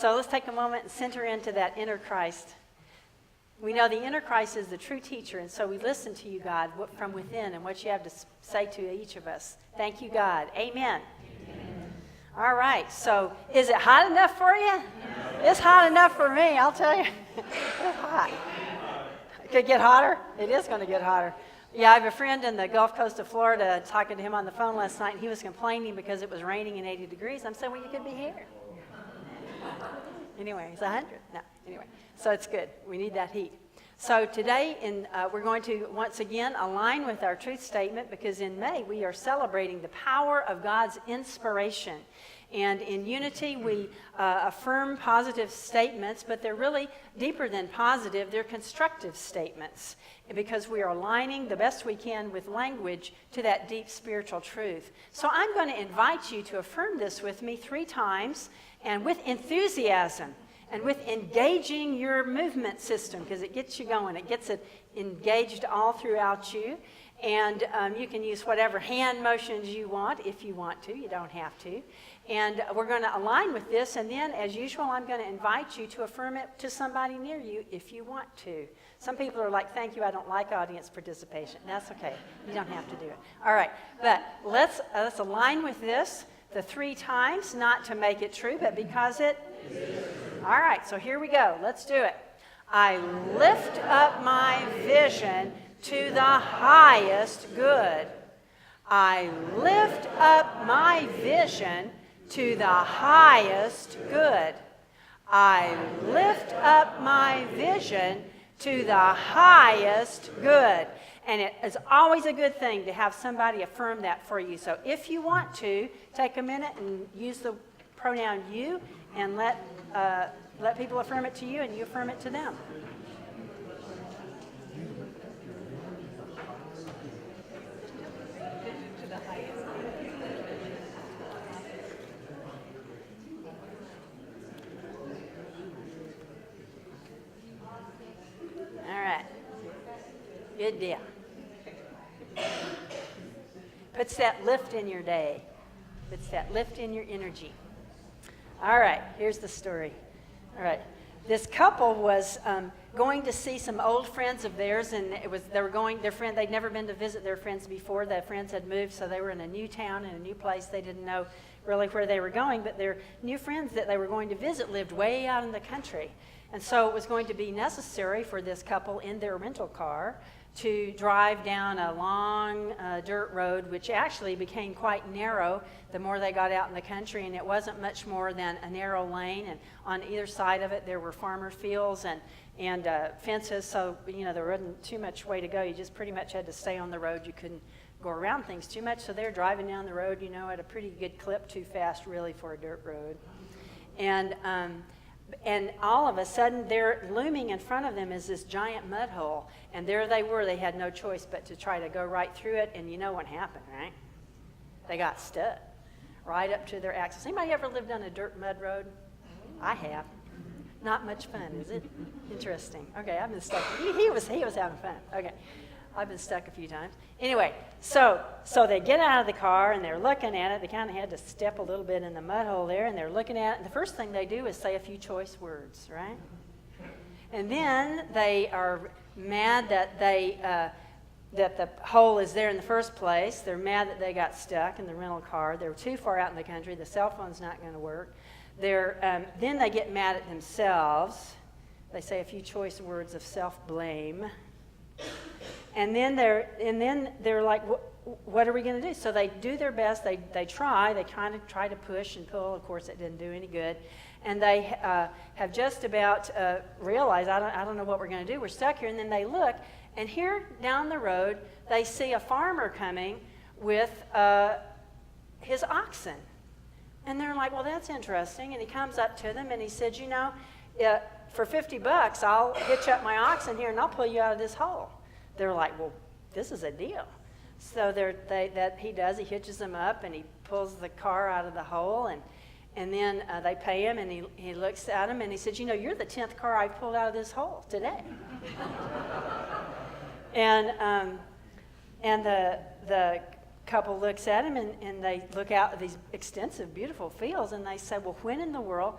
So let's take a moment and center into that inner Christ. We know the inner Christ is the true teacher, and so we listen to you, God, from within and what you have to say to each of us. Thank you, God. Amen. All right, so is it hot enough for you? It's hot enough for me, I'll tell you. It's hot. It could get hotter? It is going to get hotter. Yeah, I have a friend in the Gulf Coast of Florida, talking to him on the phone last night, and he was complaining because it was raining and 80 degrees. I'm saying, well, you could be here. Anyway, it's 100. No, anyway. So it's good. We need that heat. So today, we're going to once again align with our truth statement, because in May we are celebrating the power of God's inspiration. And in Unity, we affirm positive statements, but they're really deeper than positive. They're constructive statements, because we are aligning the best we can with language to that deep spiritual truth. So I'm going to invite you to affirm this with me 3 times, and with enthusiasm, and with engaging your movement system, because it gets you going. It gets it engaged all throughout you. And you can use whatever hand motions you want if you want to. You don't have to. And we're going to align with this. And then, as usual, I'm going to invite you to affirm it to somebody near you if you want to. Some people are like, thank you, I don't like audience participation. That's okay. You don't have to do it. All right. But let's align with this the 3 times, not to make it true, but because it is. All right. So here we go. Let's do it. I lift up my vision to the highest good. I lift up my vision to the highest good. I lift up my vision to the highest good. And it is always a good thing to have somebody affirm that for you. So if you want to, take a minute and use the pronoun you, and let people affirm it to you, and you affirm it to them. All right. Good deal. Puts that lift in your day. Puts that lift in your energy. All right, here's the story. All right. This couple was going to see some old friends of theirs, and they'd never been to visit their friends before. Their friends had moved, so they were in a new town, in a new place. They didn't know really where they were going, but their new friends that they were going to visit lived way out in the country. And so it was going to be necessary for this couple in their rental car to drive down a long dirt road, which actually became quite narrow the more they got out in the country, and it wasn't much more than a narrow lane, and on either side of it there were farmer fields and fences, so there wasn't too much way to go. You just pretty much had to stay on the road. You couldn't go around things too much, so they're driving down the road, at a pretty good clip, too fast really for a dirt road. And all of a sudden, there looming in front of them is this giant mud hole. And there they were. They had no choice but to try to go right through it. And you know what happened, right? They got stuck right up to their axles. Anybody ever lived on a dirt mud road? I have. Not much fun, is it? Interesting. Okay, I've been stuck. He was having fun. Okay. I've been stuck a few times. Anyway, so they get out of the car, and they're looking at it. They kind of had to step a little bit in the mud hole there, and they're looking at it. And the first thing they do is say a few choice words, right? And then they are mad that that the hole is there in the first place. They're mad that they got stuck in the rental car. They're too far out in the country. The cell phone's not going to work. Then they get mad at themselves. They say a few choice words of self-blame. And then they're like, what are we going to do? So they do their best. They kind of try to push and pull. Of course, it didn't do any good. And they have just about realized, I don't know what we're going to do. We're stuck here. And then they look, and here down the road, they see a farmer coming with his oxen. And they're like, well, that's interesting. And he comes up to them, and he said, for $50, I'll hitch up my oxen here, and I'll pull you out of this hole. They're like, well, this is a deal. So he hitches them up, and he pulls the car out of the hole, and then they pay him, and he looks at him, and he says, you're the 10th car I've pulled out of this hole today. and the couple looks at him, and they look out at these extensive, beautiful fields, and they say, well, when in the world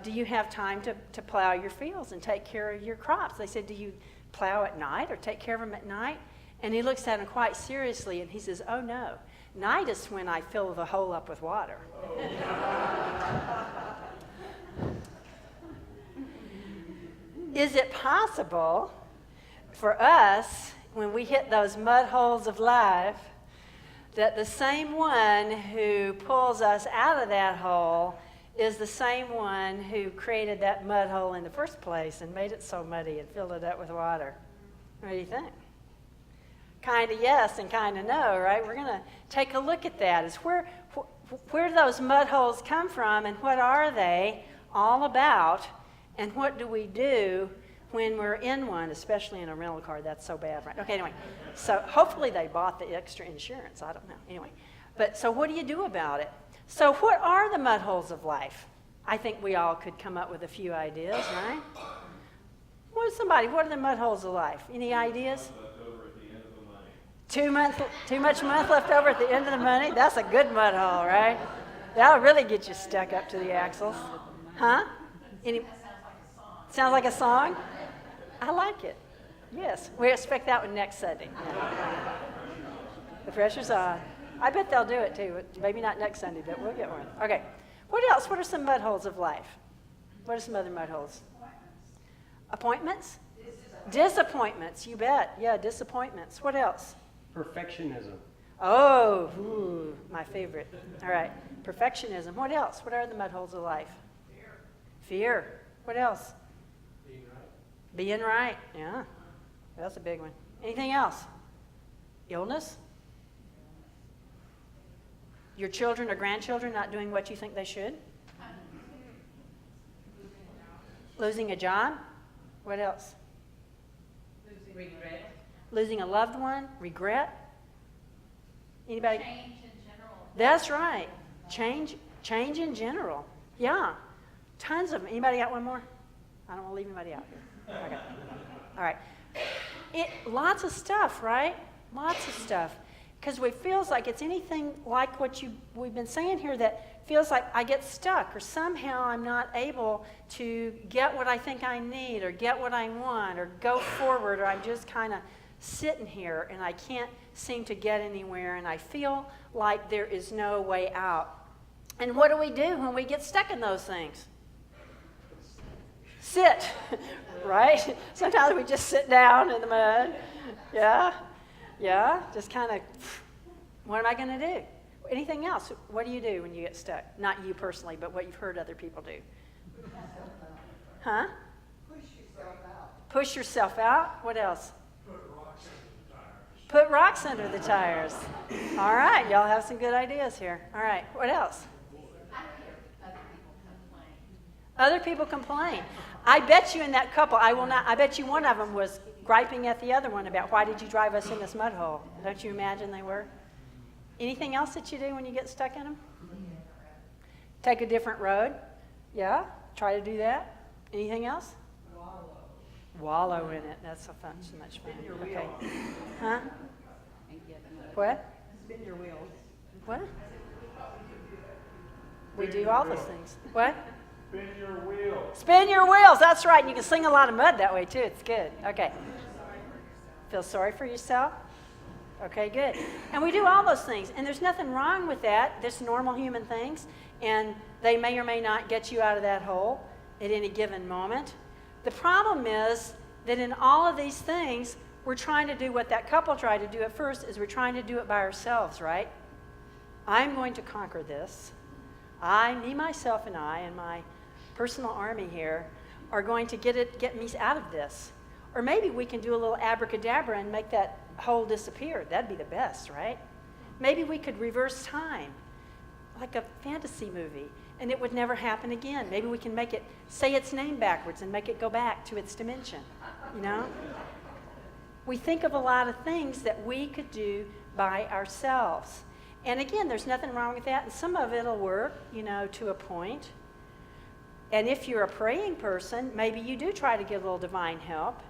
do you have time to plow your fields and take care of your crops? They said, do you plow at night or take care of them at night? And he looks at him quite seriously and he says, oh no, night is when I fill the hole up with water. Is it possible for us, when we hit those mud holes of life, that the same one who pulls us out of that hole is the same one who created that mud hole in the first place and made it so muddy and filled it up with water? What do you think? Kind of yes and kind of no, right? We're going to take a look at that. Is where do those mud holes come from, and what are they all about, and what do we do when we're in one, especially in a rental car? That's so bad, right? Okay, anyway, so hopefully they bought the extra insurance. I don't know. Anyway, but so what do you do about it? So what are the mud holes of life? I think we all could come up with a few ideas, right? What are the mud holes of life? Any ideas? Too much month left over at the end of the money? That's a good mud hole, right? That'll really get you stuck up to the axles. Huh? Sounds like a song? I like it. Yes. We expect that one next Sunday. The pressure's on. I bet they'll do it too. Maybe not next Sunday, but we'll get one. Okay. What else? What are some mud holes of life? What are some other mud holes? Appointments? Disappointments. You bet. Yeah, disappointments. What else? Perfectionism. Oh, ooh, my favorite. All right. Perfectionism. What else? What are the mud holes of life? Fear. What else? Being right. Yeah. That's a big one. Anything else? Illness? Your children or grandchildren not doing what you think they should? Losing a job? What else? Regret. Losing a loved one? Regret? Anybody? Change in general. That's right. Change in general. Yeah. Tons of them. Anybody got one more? I don't want to leave anybody out here. Okay. All right. Lots of stuff, right? Lots of stuff. Because it feels like it's anything like what we've been saying here, that feels like I get stuck, or somehow I'm not able to get what I think I need, or get what I want, or go forward, or I'm just kind of sitting here and I can't seem to get anywhere, and I feel like there is no way out. And what do we do when we get stuck in those things? Sit, right? Sometimes we just sit down in the mud. Yeah, just kind of, what am I going to do? Anything else? What do you do when you get stuck? Not you personally, but what you've heard other people do. Huh? Push yourself out. What else? Put rocks under the tires. All right, y'all have some good ideas here. All right, what else? I hear other people complain. Other people complain. I bet you in that couple, I bet you one of them was griping at the other one about, why did you drive us in this mud hole? Don't you imagine they were? Anything else that you do when you get stuck in them? Take a different road. Yeah, try to do that. Anything else? Wallow in it. That's so fun. So much fun. Okay. Huh? What? Spin your wheels. What? We do all those things. What? Spin your wheels. Spin your wheels. That's right. And you can sling a lot of mud that way too. It's good. Okay. Feel sorry for yourself? Okay, good. And we do all those things. And there's nothing wrong with that. There's normal human things. And they may or may not get you out of that hole at any given moment. The problem is that in all of these things, we're trying to do what that couple tried to do at first, is we're trying to do it by ourselves, right? I'm going to conquer this. Me, myself, and I, and my personal army here, are going to get me out of this. Or maybe we can do a little abracadabra and make that hole disappear. That'd be the best, right? Maybe we could reverse time, like a fantasy movie, and it would never happen again. Maybe we can make it say its name backwards and make it go back to its dimension, you know? We think of a lot of things that we could do by ourselves. And again, there's nothing wrong with that, and some of it'll work, you know, to a point. And if you're a praying person, maybe you do try to get a little divine help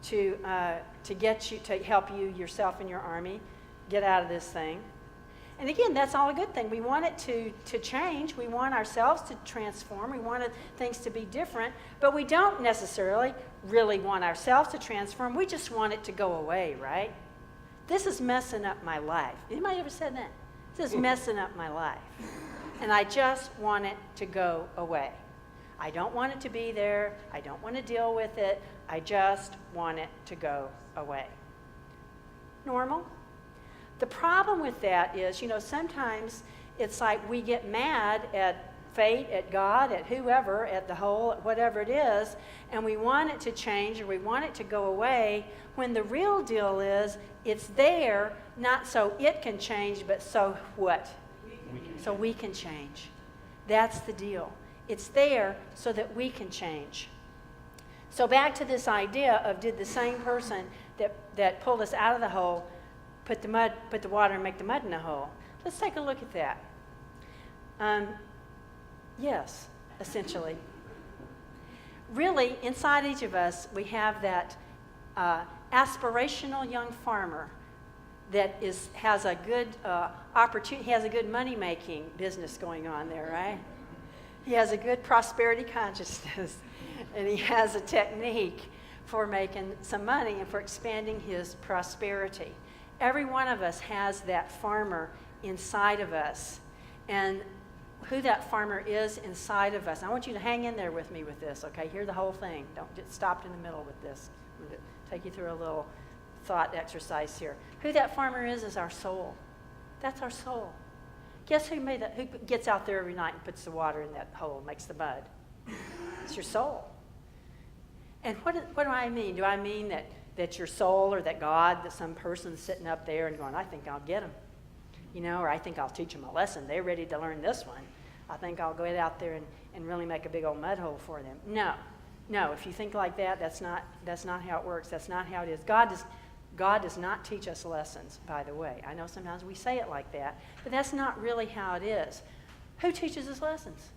to help you, yourself and your army, get out of this thing. And again, that's all a good thing. We want it to change. We want ourselves to transform. We want things to be different. But we don't necessarily really want ourselves to transform. We just want it to go away, right? This is messing up my life. Anybody ever said that? This is messing up my life. And I just want it to go away. I don't want it to be there. I don't want to deal with it. I just want it to go away. Normal? The problem with that is, sometimes it's like we get mad at fate, at God, at whoever, at the whole, whatever it is, and we want it to change or we want it to go away, when the real deal is it's there, not so it can change, but so what? So we can change. That's the deal. It's there so that we can change. So back to this idea of, did the same person that pulled us out of the hole put the water and make the mud in the hole? Let's take a look at that. Yes, essentially. Really, inside each of us, we have that aspirational young farmer that has a good opportunity, has a good money-making business going on there, right? He has a good prosperity consciousness, and he has a technique for making some money and for expanding his prosperity. Every one of us has that farmer inside of us. And who that farmer is inside of us, I want you to hang in there with me with this, okay? Hear the whole thing. Don't get stopped in the middle with this. I'm going to take you through a little thought exercise here. Who that farmer is our soul. That's our soul. Guess who gets out there every night and puts the water in that hole and makes the mud? It's your soul. And what do I mean? Do I mean that your soul or that God, that some person's sitting up there and going, I think I'll get them, or I think I'll teach them a lesson. They're ready to learn this one. I think I'll go out there and really make a big old mud hole for them. No, if you think like that, that's not how it works. That's not how it is. God does not teach us lessons, by the way. I know sometimes we say it like that, but that's not really how it is. Who teaches us lessons?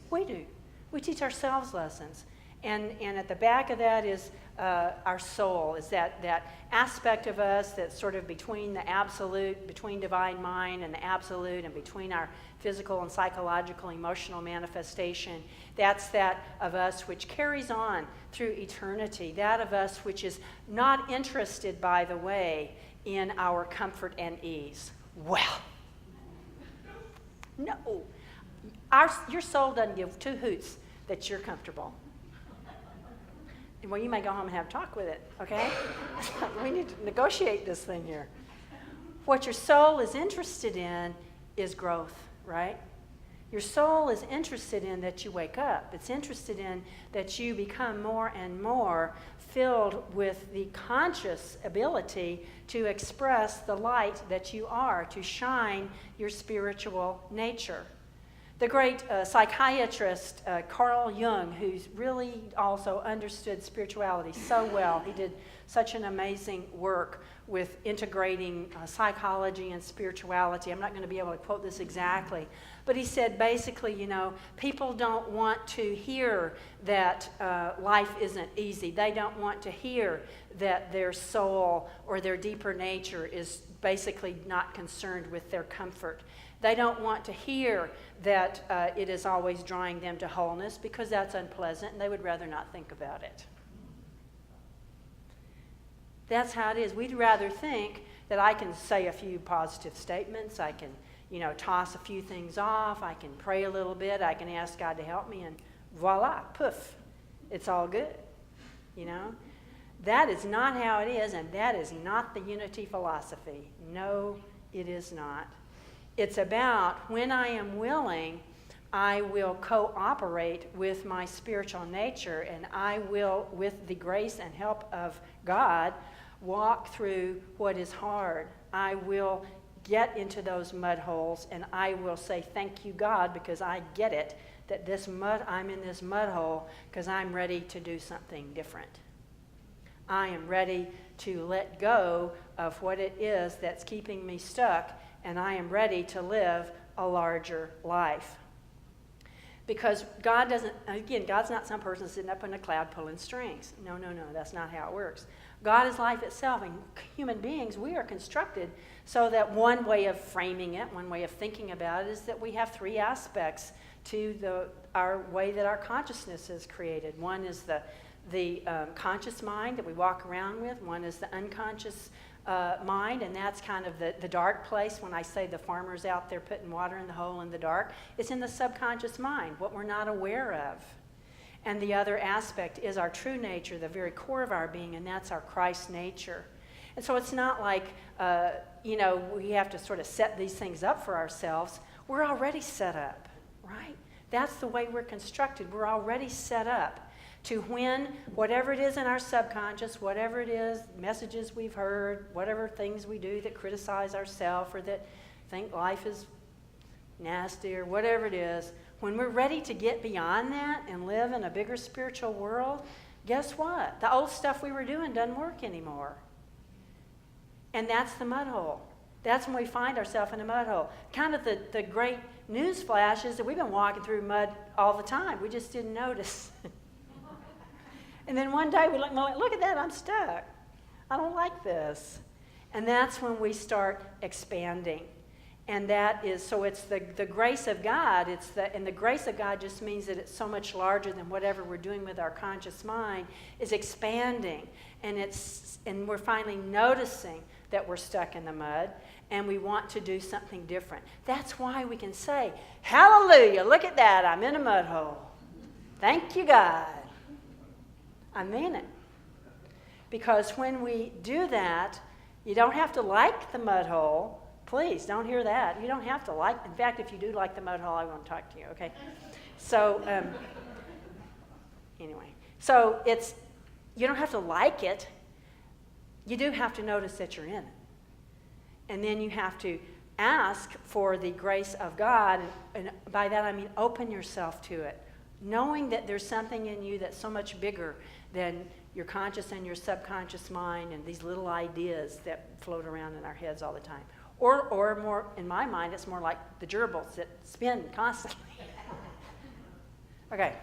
We do. We teach ourselves lessons. And at the back of that is our soul, is that aspect of us that's sort of between the absolute, between divine mind and the absolute, and between our physical and psychological, emotional manifestation. That's that of us which carries on through eternity. That of us which is not interested, by the way, in our comfort and ease. Well, no. Your soul doesn't give two hoots that you're comfortable. Well, you may go home and have a talk with it, okay? We need to negotiate this thing here. What your soul is interested in is growth, right? Your soul is interested in that you wake up. It's interested in that you become more and more filled with the conscious ability to express the light that you are, to shine your spiritual nature. The great psychiatrist Carl Jung, who's really also understood spirituality so well, he did such an amazing work with integrating psychology and spirituality. I'm not going to be able to quote this exactly, but he said basically, people don't want to hear that life isn't easy. They don't want to hear that their soul or their deeper nature is basically not concerned with their comfort. They don't want to hear that it is always drawing them to wholeness, because that's unpleasant and they would rather not think about it. That's how it is. We'd rather think that I can say a few positive statements, I can, toss a few things off, I can pray a little bit, I can ask God to help me, and voila, poof, it's all good. That is not how it is, and that is not the unity philosophy. No, it is not. It's about, when I am willing, I will cooperate with my spiritual nature, and I will, with the grace and help of God, walk through what is hard. I will get into those mud holes, and I will say, thank you, God, because I get it, that I'm in this mud hole because I'm ready to do something different. I am ready to let go of what it is that's keeping me stuck, and I am ready to live a larger life. Because God's not some person sitting up in a cloud pulling strings. No, that's not how it works. God is life itself, and human beings, we are constructed so that one way of framing it, one way of thinking about it, is that we have three aspects to our way that our consciousness is created. One is the conscious mind that we walk around with. One is the unconscious mind, and that's kind of the dark place. When I say the farmer's out there putting water in the hole in the dark, it's in the subconscious mind, what we're not aware of. And the other aspect is our true nature, the very core of our being, and that's our Christ nature. And so it's not like, we have to sort of set these things up for ourselves. We're already set up, right? That's the way we're constructed. We're already set up to when whatever it is in our subconscious, whatever it is, messages we've heard, whatever things we do that criticize ourselves or that think life is nasty or whatever it is, when we're ready to get beyond that and live in a bigger spiritual world, guess what? The old stuff we were doing doesn't work anymore. And that's the mud hole. That's when we find ourselves in a mud hole. Kind of the great news flash is that we've been walking through mud all the time. We just didn't notice. And then one day we look at that, I'm stuck. I don't like this. And that's when we start expanding. And that is, so it's the grace of God. And the grace of God just means that it's so much larger than whatever we're doing with our conscious mind is expanding. And we're finally noticing that we're stuck in the mud and we want to do something different. That's why we can say, hallelujah, look at that, I'm in a mud hole. Thank you, God. I mean it. Because when we do that, you don't have to like the mud hole. Please, don't hear that. You don't have to like. In fact, if you do like the mud hole, I want to talk to you, okay? So, anyway. So, you don't have to like it. You do have to notice that you're in it. And then you have to ask for the grace of God. And by that, I mean open yourself to it. Knowing that there's something in you that's so much bigger than your conscious and your subconscious mind and these little ideas that float around in our heads all the time. Or more, in my mind, it's more like the gerbils that spin constantly. Okay,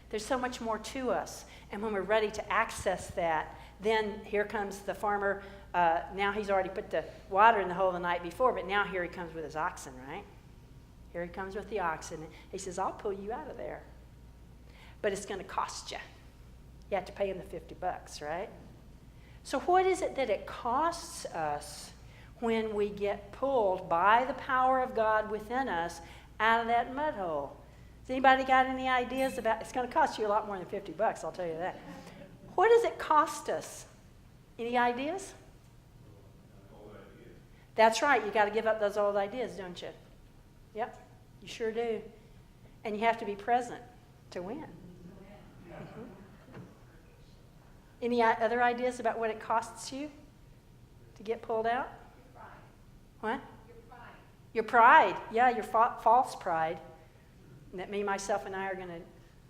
there's so much more to us. And when we're ready to access that, then here comes the farmer. Now he's already put the water in the hole the night before, but now here he comes with his oxen, right? Here he comes with the oxen. He says, I'll pull you out of there. But it's going to cost you. You have to pay him the $50, right? So what is it that it costs us when we get pulled by the power of God within us out of that mud hole? Has anybody got any ideas about? It's going to cost you a lot more than $50, I'll tell you that. What does it cost us? Any ideas? Old ideas. That's right. You got to give up those old ideas, don't you? Yep, you sure do. And you have to be present to win. Mm-hmm. Any other ideas about what it costs you to get pulled out? What? Your pride. Yeah, your false pride. And that me, myself, and I are going to,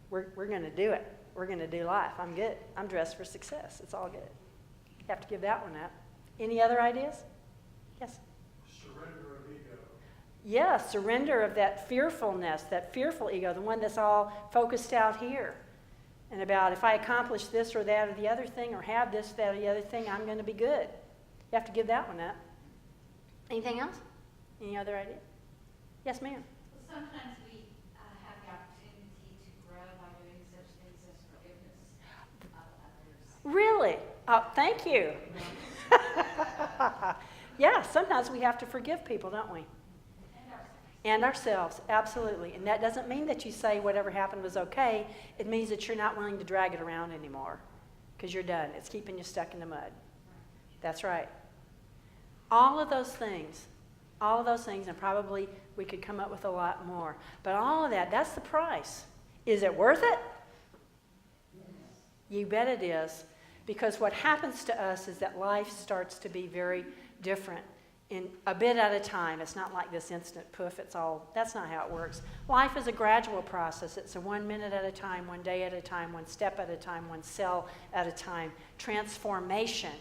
we're going to do it. We're going to do life. I'm good. I'm dressed for success. It's all good. You have to give that one up. Any other ideas? Yes? Surrender of ego. Yeah, surrender of that fearfulness, that fearful ego, the one that's all focused out here. And about if I accomplish this or that or the other thing or have this, that, or the other thing, I'm going to be good. You have to give that one up. Anything else? Any other idea? Yes, ma'am. Well, sometimes we have the opportunity to grow by doing such things as forgiveness of others. Really? Oh, thank you. Yeah, sometimes we have to forgive people, don't we? And ourselves, absolutely. And that doesn't mean that you say whatever happened was okay. It means that you're not willing to drag it around anymore because you're done. It's keeping you stuck in the mud. That's right. All of those things, and probably we could come up with a lot more. But all of that, that's the price. Is it worth it? Yes. You bet it is. Because what happens to us is that life starts to be very different in a bit at a time. It's not like this instant poof, that's not how it works. Life is a gradual process. It's a 1 minute at a time, 1 day at a time, 1 step at a time, 1 cell at a time. Transformation.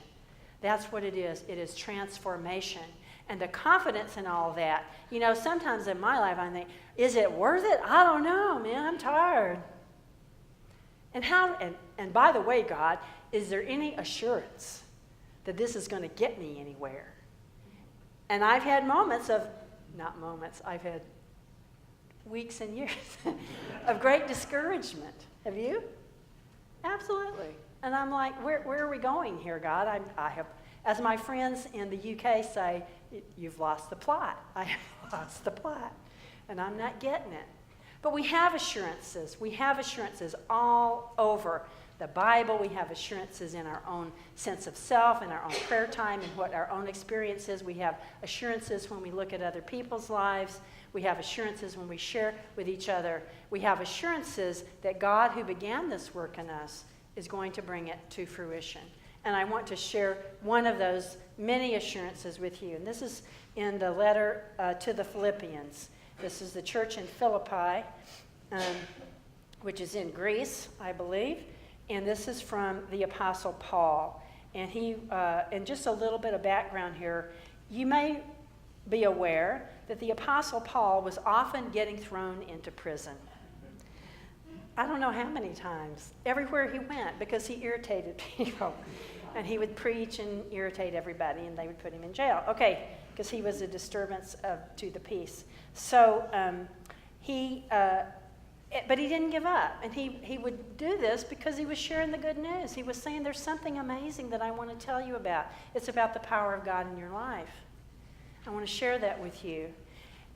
That's what it is. It is transformation. And the confidence in all that. You know, sometimes in my life I think, is it worth it? I don't know, man. I'm tired. And by the way, God, is there any assurance that this is going to get me anywhere. And I've had moments of, not moments, I've had weeks and years of great discouragement. Have you? Absolutely. And I'm like, where are we going here, God? I have, as my friends in the UK say, you've lost the plot. I have lost the plot. And I'm not getting it. But we have assurances. We have assurances all over the Bible. We have assurances in our own sense of self, in our own prayer time, and what our own experience is. We have assurances when we look at other people's lives. We have assurances when we share with each other. We have assurances that God, who began this work in us, is going to bring it to fruition. And I want to share one of those many assurances with you. And this is in the letter to the Philippians. This is the church in Philippi, which is in Greece, I believe. And this is from the Apostle Paul. And and just a little bit of background here. You may be aware that the Apostle Paul was often getting thrown into prison. I don't know how many times. Everywhere he went, because he irritated people. And he would preach and irritate everybody, and they would put him in jail. Okay, because he was a disturbance to the peace. So but he didn't give up. And he would do this because he was sharing the good news. He was saying, there's something amazing that I want to tell you about. It's about the power of God in your life. I want to share that with you.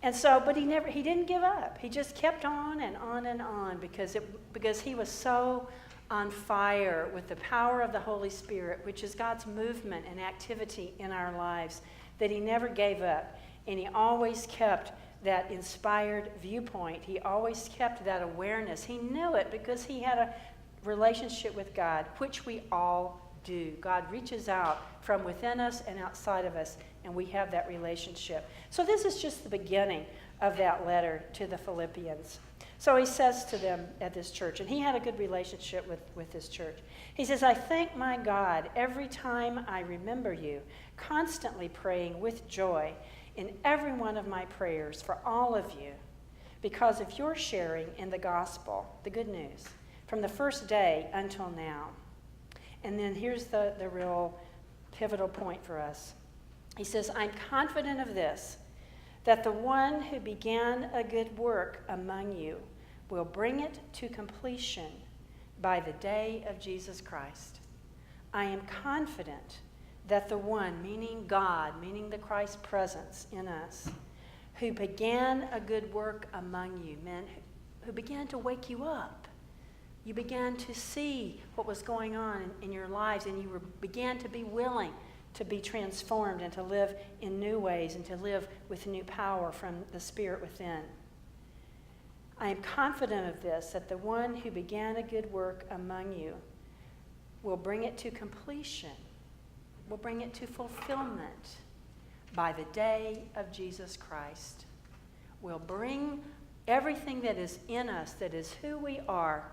And so, but he didn't give up. He just kept on and on and on because he was so on fire with the power of the Holy Spirit, which is God's movement and activity in our lives, that he never gave up. And he always kept that inspired viewpoint. He always kept that awareness. He knew it because he had a relationship with God, which we all do. God reaches out from within us and outside of us, and we have that relationship. So this is just the beginning of that letter to the Philippians. So he says to them at this church, and he had a good relationship with this church. He says, I thank my God every time I remember you, constantly praying with joy in every one of my prayers for all of you, because of your sharing in the gospel, the good news, from the first day until now. And then here's the real pivotal point for us. He says, I'm confident of this, that the one who began a good work among you will bring it to completion by the day of Jesus Christ. I am confident that the one, meaning God, meaning the Christ presence in us, who began a good work among you, men who began to wake you up. You began to see what was going on in your lives, and you began to be willing to be transformed and to live in new ways and to live with new power from the Spirit within. I am confident of this, that the one who began a good work among you will bring it to completion, will bring it to fulfillment by the day of Jesus Christ. Will bring everything that is in us, that is who we are,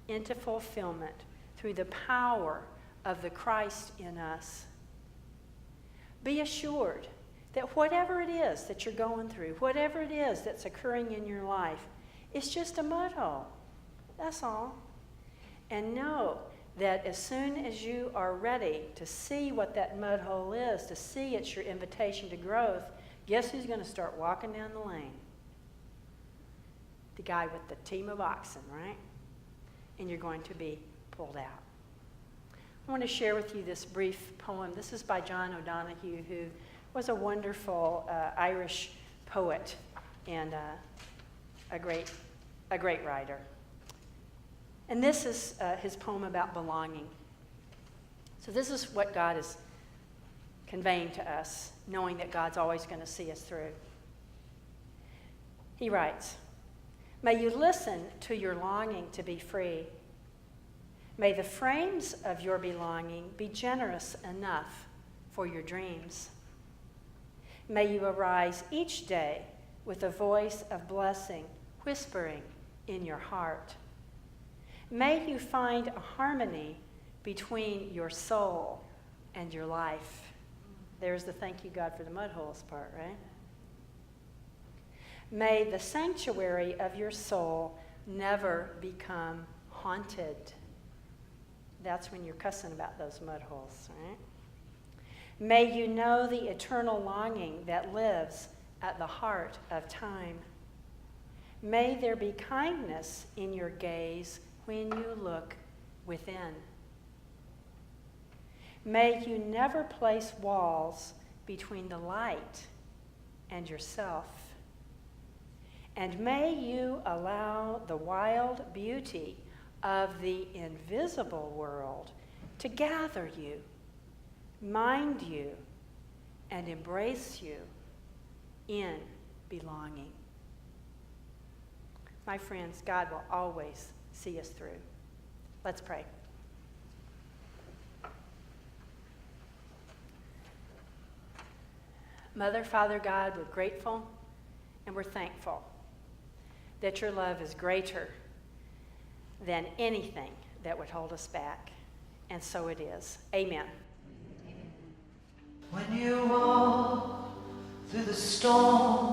into fulfillment through the power of the Christ in us. Be assured that whatever it is that you're going through, whatever it is that's occurring in your life, it's just a mud hole. That's all. And know that as soon as you are ready to see what that mud hole is, to see it's your invitation to growth, guess who's going to start walking down the lane? The guy with the team of oxen, right? And you're going to be pulled out. I want to share with you this brief poem. This is by John O'Donohue, who was a wonderful Irish poet and a great writer. And this is his poem about belonging. So this is what God is conveying to us, knowing that God's always going to see us through. He writes, may you listen to your longing to be free. May the frames of your belonging be generous enough for your dreams. May you arise each day with a voice of blessing whispering in your heart. May you find a harmony between your soul and your life. There's the thank you, God, for the mud holes part, right? May the sanctuary of your soul never become haunted. That's when you're cussing about those mud holes, right? May you know the eternal longing that lives at the heart of time. May there be kindness in your gaze when you look within. May you never place walls between the light and yourself. And may you allow the wild beauty of the invisible world to gather you, mind you, and embrace you in belonging. My friends, God will always see us through. Let's pray. Mother, Father God, we're grateful and we're thankful that your love is greater than anything that would hold us back. And so it is. Amen. When you walk through the storm